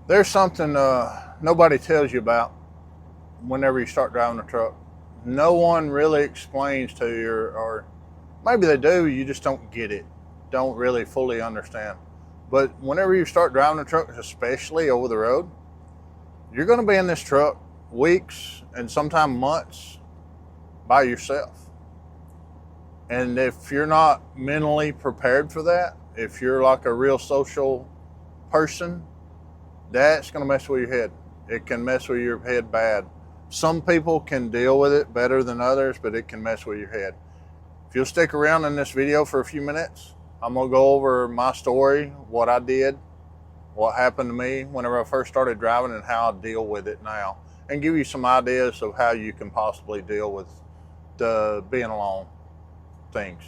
There's something nobody tells you about whenever you start driving a truck. No one really explains to you, or maybe they do, you just don't get it, don't really fully understand. But whenever you start driving a truck, especially over the road, you're going to be in this truck weeks and sometimes months by yourself. And if you're not mentally prepared for that, if you're like a real social person, that's going to mess with your head. It can mess with your head bad. Some people can deal with it better than others, but it can mess with your head. If you'll stick around in this video for a few minutes, I'm going to go over my story, what I did, what happened to me whenever I first started driving, and how I deal with it now, and give you some ideas of how you can possibly deal with the being alone things.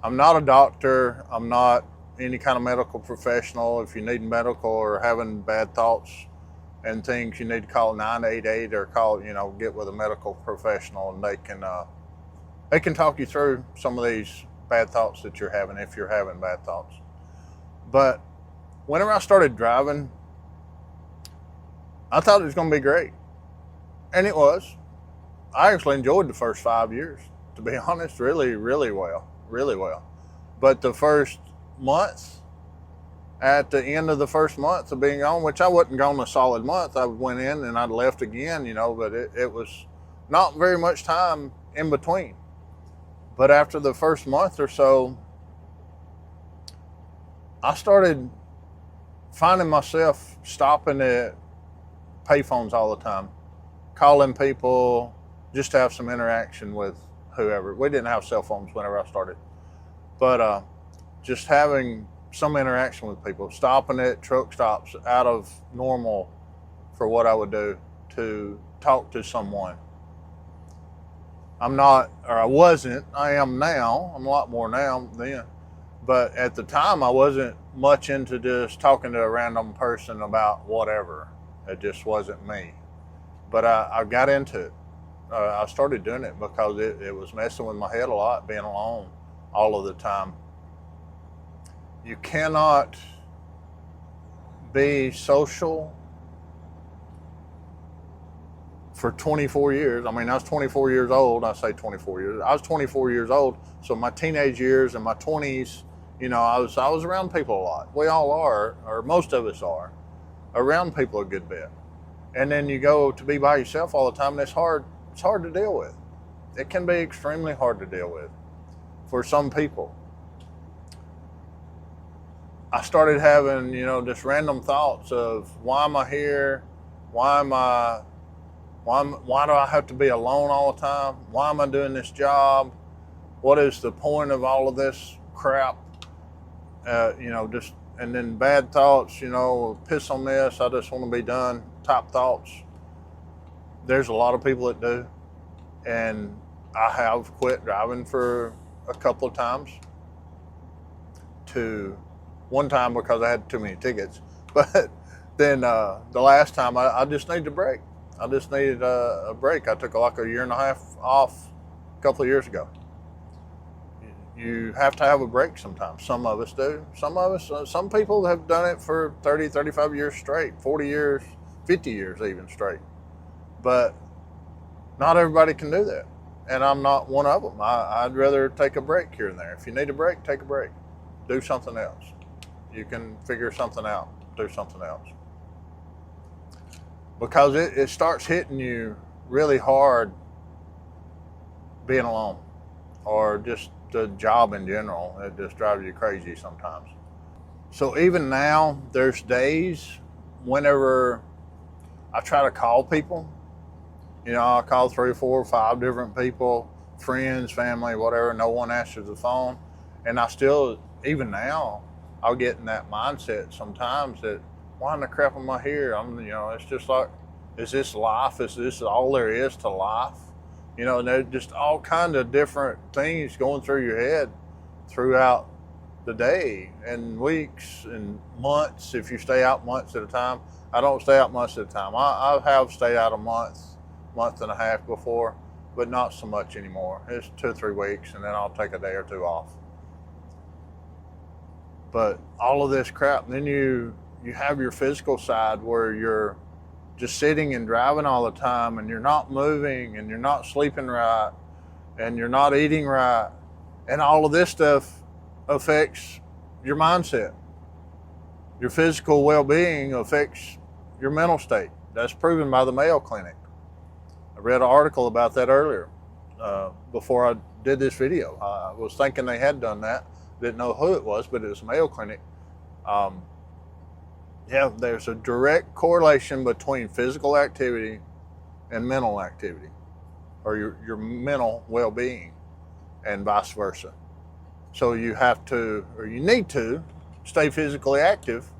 I'm not a doctor. I'm not any kind of medical professional. If you need medical or having bad thoughts and things, you need to call 988 or get with a medical professional, and they can talk you through some of these bad thoughts that you're having if you're having bad thoughts. But whenever I started driving, I thought it was going to be great. And it was. I actually enjoyed the first 5 years, to be honest, really, really well, really well. But the first month, at the end of the first month of being gone, which I wasn't gone a solid month, I went in and I left again, but it was not very much time in between. But after the first month or so, I started finding myself stopping at payphones all the time, calling people just to have some interaction with whoever. We didn't have cell phones whenever I started, but just having some interaction with people, stopping at truck stops out of normal for what I would do to talk to someone. I'm not, or I wasn't, I am now. I'm a lot more now then. But at the time, I wasn't much into just talking to a random person about whatever. It just wasn't me. But I got into it. I started doing it because it was messing with my head a lot, being alone all of the time. You cannot be social for 24 years. I mean, I was 24 years old. I say 24 years. I was 24 years old. So my teenage years and my 20s, I was around people a lot. We all are, or most of us are, around people a good bit. And then you go to be by yourself all the time, and it's hard. It's hard to deal with. It can be extremely hard to deal with for some people. I started having, just random thoughts of why am I here? Why do I have to be alone all the time? Why am I doing this job? What is the point of all of this crap? And then bad thoughts, piss on this, I just want to be done type thoughts. There's a lot of people that do. And I have quit driving for a couple of times. One time because I had too many tickets. But then the last time I just needed a break. I just needed a break. I took like a year and a half off a couple of years ago. You have to have a break sometimes. Some of us do. Some people have done it for 30, 35 years straight, 40 years, 50 years even straight. But not everybody can do that. And I'm not one of them. I'd rather take a break here and there. If you need a break, take a break. Do something else. You can figure something out. Do something else. Because it starts hitting you really hard being alone, or just the job in general. It just drives you crazy sometimes. So even now, there's days whenever I try to call people. I call 3, 4, 5 different people, friends, family, whatever. No one answers the phone. And I still, even now, I'll get in that mindset sometimes that, why in the crap am I here? It's just like, is this life? Is this all there is to life? And there's just all kind of different things going through your head throughout the day and weeks and months. If you stay out months at a time, I don't stay out months at a time. I have stayed out a month and a half before, but not so much anymore. It's 2 or 3 weeks, and then I'll take a day or two off. But all of this crap, then you you have your physical side where you're just sitting and driving all the time, and you're not moving, and you're not sleeping right, and you're not eating right, and all of this stuff affects your mindset. Your physical well-being affects your mental state. That's proven by the Mayo Clinic. I read an article about that earlier before I did this video. I was thinking they had done that. Didn't know who it was, but it was Mayo Clinic. Yeah, there's a direct correlation between physical activity and mental activity, or your mental well-being, and vice versa. So you have to, or you need to, stay physically active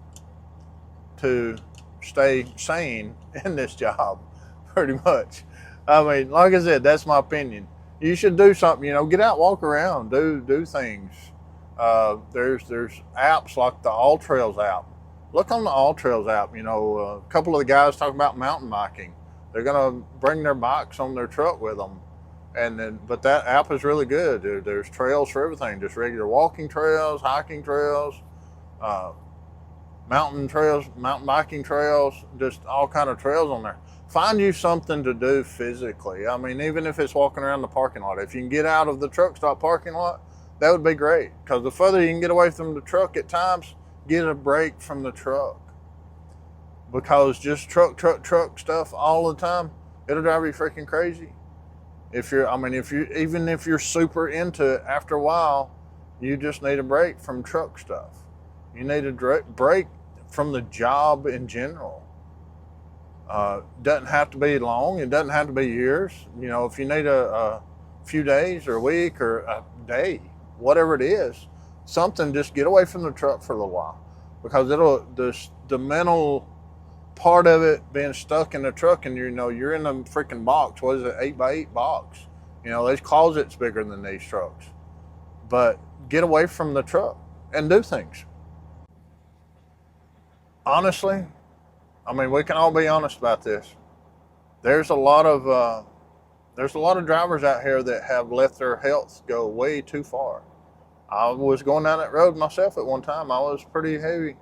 to stay sane in this job, pretty much. I mean, like I said, that's my opinion. You should do something, get out, walk around, do things. There's apps like the All Trails app. Look on the All Trails app. A couple of the guys talk about mountain biking. They're gonna bring their bikes on their truck with them, but that app is really good. There's trails for everything. Just regular walking trails, hiking trails, mountain trails, mountain biking trails, just all kind of trails on there. Find you something to do physically. I mean, even if it's walking around the parking lot, if you can get out of the truck stop parking lot, that would be great. Because the further you can get away from the truck at times, get a break from the truck. Because just truck stuff all the time, it'll drive you freaking crazy. Even if you're super into it, after a while, you just need a break from truck stuff. You need a break from the job in general. Doesn't have to be long. It doesn't have to be years. If you need a few days or a week or a day, whatever it is, something, just get away from the truck for a little while. Because the mental part of it, being stuck in the truck, and you're in a freaking box. What is it, 8x8 box? There's closets bigger than these trucks. But get away from the truck and do things. Honestly, we can all be honest about this. There's a lot of drivers out here that have let their health go way too far. I was going down that road myself at one time. I was pretty heavy.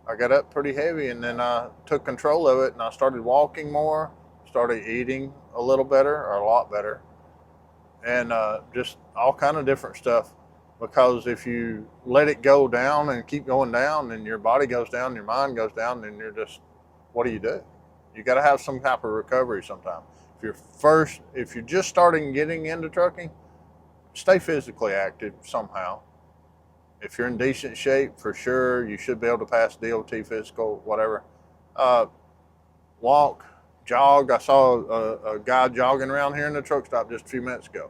I got up pretty heavy, and then I took control of it, and I started walking more, started eating a little better, or a lot better, and just all kind of different stuff. Because if you let it go down and keep going down, then your body goes down, your mind goes down, then what do? You got to have some type of recovery sometime. If you're just starting getting into trucking, stay physically active somehow. If you're in decent shape, for sure, you should be able to pass DOT physical, whatever. Walk, jog. I saw a guy jogging around here in the truck stop just a few minutes ago.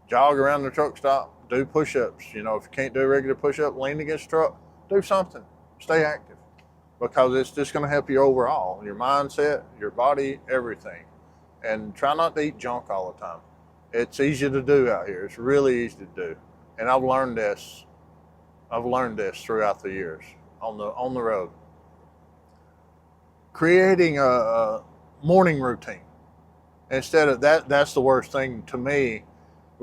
Jog around the truck stop, do push-ups. If you can't do a regular push-up, lean against the truck, do something. Stay active. Because it's just going to help you overall, your mindset, your body, everything. And try not to eat junk all the time. It's easy to do out here. It's really easy to do. And I've learned this throughout the years on the road. Creating a morning routine. Instead of that's the worst thing to me,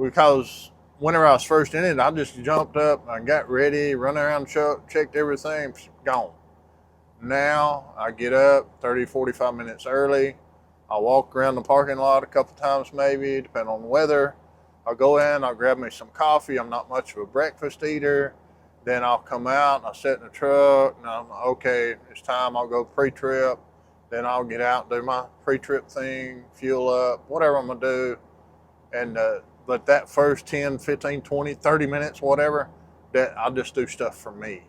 because whenever I was first in it, I just jumped up, I got ready, run around the truck, checked everything, gone. Now I get up 30, 45 minutes early. I walk around the parking lot a couple times maybe, depending on the weather. I'll go in, I'll grab me some coffee. I'm not much of a breakfast eater. Then I'll come out and I'll sit in the truck and I'm okay, it's time, I'll go pre-trip. Then I'll get out and do my pre-trip thing, fuel up, whatever I'm gonna do. And but that first 10, 15, 20, 30 minutes, whatever, that I'll just do stuff for me.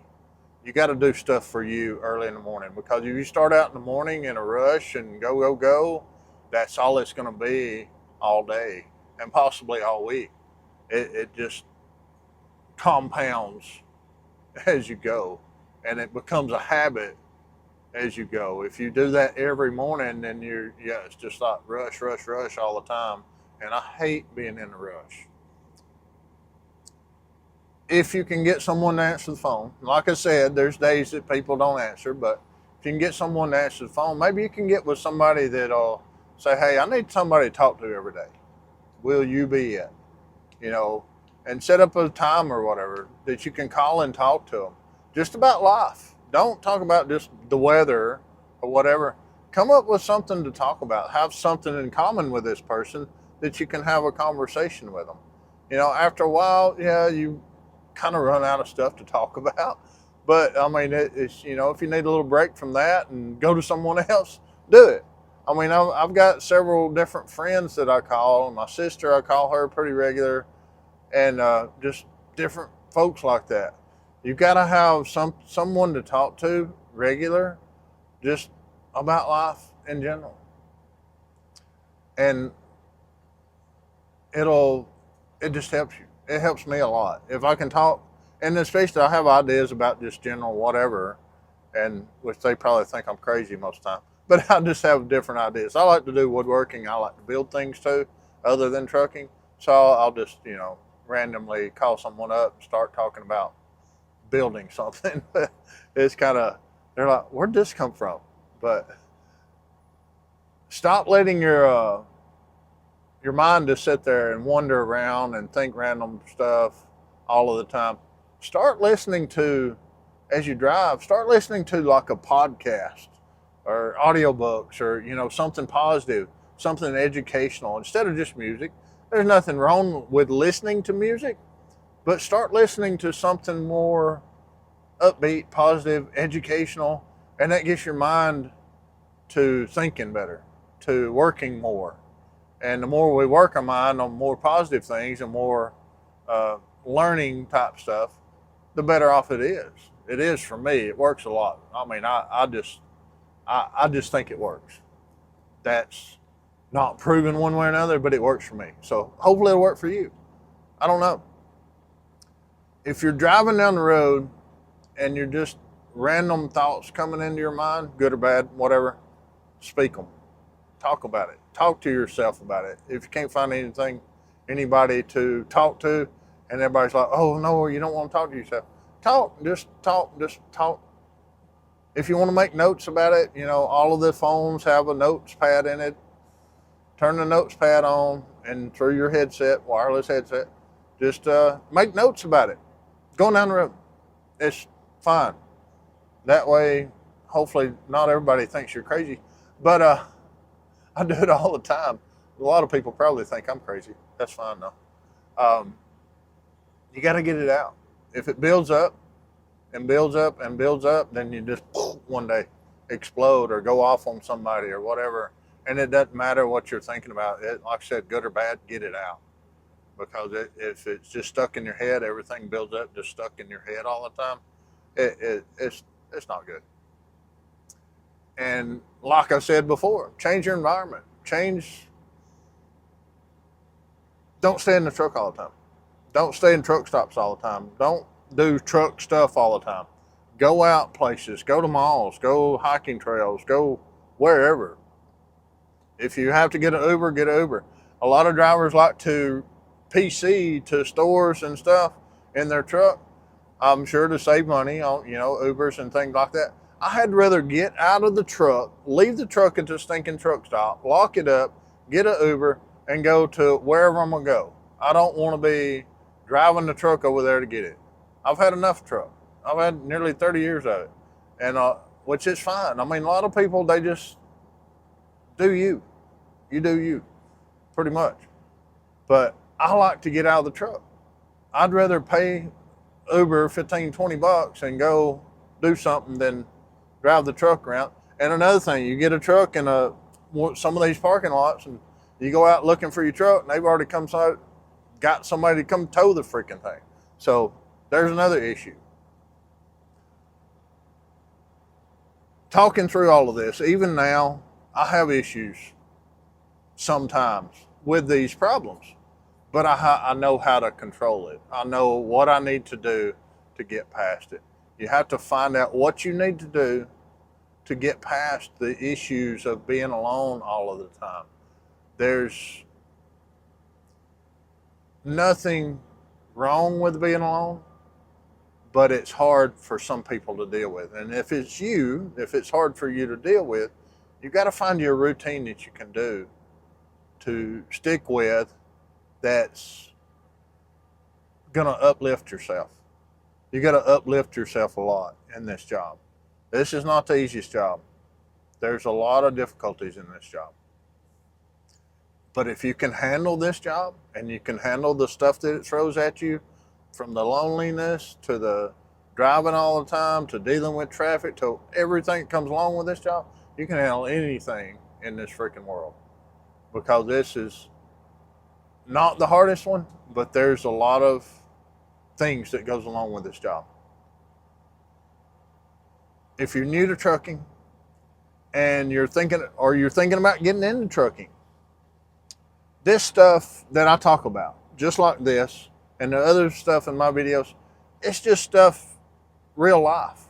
You got to do stuff for you early in the morning, because if you start out in the morning in a rush and go, that's all it's going to be all day and possibly all week. It just compounds as you go, and it becomes a habit as you go. If you do that every morning, then it's just like rush all the time. And I hate being in a rush. If you can get someone to answer the phone, like I said, there's days that people don't answer, but if you can get someone to answer the phone, maybe you can get with somebody that'll say, hey, I need somebody to talk to every day. Will you be it? And set up a time or whatever that you can call and talk to them. Just about life. Don't talk about just the weather or whatever. Come up with something to talk about. Have something in common with this person that you can have a conversation with them. After a while, yeah, you kind of run out of stuff to talk about. But I mean, it's if you need a little break from that and go to someone else, do it. I mean, I've got several different friends that I call. My sister, I call her pretty regular, and just different folks like that. You got to have someone to talk to regular, just about life in general, and it just helps you. It helps me a lot if I can talk, and especially I have ideas about just general whatever, and which they probably think I'm crazy most of the time. But I just have different ideas. I like to do woodworking. I like to build things too, other than trucking. So I'll just randomly call someone up, and start talking about building something. It's kind of, they're like, where'd this come from? But stop letting your mind just sit there and wander around and think random stuff all of the time. Start listening to, as you drive, start listening to like a podcast or audiobooks or, something positive, something educational instead of just music. There's nothing wrong with listening to music, but start listening to something more upbeat, positive, educational, and that gets your mind to thinking better, to working more. And the more we work our mind on more positive things and more learning type stuff, the better off it is. It is for me. It works a lot. I mean, I just think it works. That's not proven one way or another, but it works for me. So hopefully it'll work for you. I don't know. If you're driving down the road and you're just random thoughts coming into your mind, good or bad, whatever, speak them. Talk about it. Talk to yourself about it. If you can't find anybody to talk to, and everybody's like, oh no, you don't want to talk to yourself. Just talk. If you want to make notes about it, all of the phones have a notes pad in it. Turn the notes pad on and through your headset, wireless headset, just make notes about it. Going down the road. It's fine. That way, hopefully not everybody thinks you're crazy, but I do it all the time. A lot of people probably think I'm crazy. That's fine though. You got to get it out. If it builds up and builds up and builds up, then you just one day explode or go off on somebody or whatever. And it doesn't matter what you're thinking about. Like I said, good or bad, get it out. Because if it's just stuck in your head, everything builds up just stuck in your head all the time. It's not good. And like I said before, change your environment. Don't stay in the truck all the time. Don't stay in truck stops all the time. Don't do truck stuff all the time. Go out places, go to malls, go hiking trails, go wherever. If you have to get an Uber, get an Uber. A lot of drivers like to PC to stores and stuff in their truck. I'm sure to save money on, Ubers and things like that. I'd rather get out of the truck, leave the truck at the stinking truck stop, lock it up, get an Uber, and go to wherever I'm going to go. I don't want to be driving the truck over there to get it. I've had enough truck. I've had nearly 30 years of it, and which is fine. I mean, a lot of people, they just do you. You do you, pretty much. But I like to get out of the truck. I'd rather pay Uber 15, 20 bucks and go do something than drive the truck around. And another thing, you get a truck in some of these parking lots and you go out looking for your truck and they've already got somebody to come tow the freaking thing. So there's another issue. Talking through all of this, even now, I have issues sometimes with these problems, but I know how to control it. I know what I need to do to get past it. You have to find out what you need to do to get past the issues of being alone all of the time. There's nothing wrong with being alone, but it's hard for some people to deal with. And if it's hard for you to deal with, you've got to find you a routine that you can do to stick with that's going to uplift yourself. You got to uplift yourself a lot in this job. This is not the easiest job. There's a lot of difficulties in this job. But if you can handle this job and you can handle the stuff that it throws at you, from the loneliness to the driving all the time to dealing with traffic to everything that comes along with this job, you can handle anything in this freaking world, because this is not the hardest one, but there's a lot of things that goes along with this job. If you're new to trucking and you're thinking about getting into trucking, this stuff that I talk about, just like this and the other stuff in my videos, it's just stuff, real life,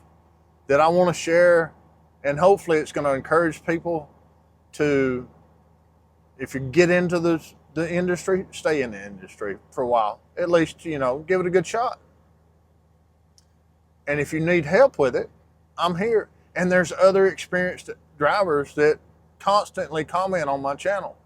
that I want to share, and hopefully it's going to encourage people to, if you get into the industry, stay in the industry for a while. At least, give it a good shot. And if you need help with it, I'm here. And there's other experienced drivers that constantly comment on my channel.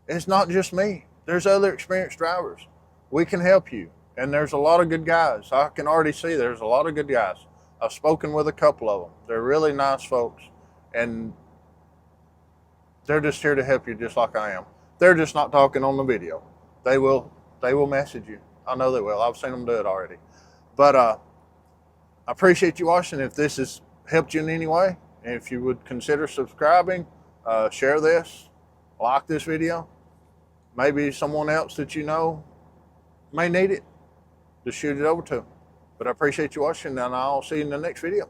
It's not just me. There's other experienced drivers. We can help you. And there's a lot of good guys. I can already see there's a lot of good guys. I've spoken with a couple of them. They're really nice folks. And they're just here to help you just like I am. They're just not talking on the video. They will message you. I know they will. I've seen them do it already. But I appreciate you watching. If this has helped you in any way, and if you would consider subscribing, share this, like this video. Maybe someone else that you know may need it. Just shoot it over to them. But I appreciate you watching, and I'll see you in the next video.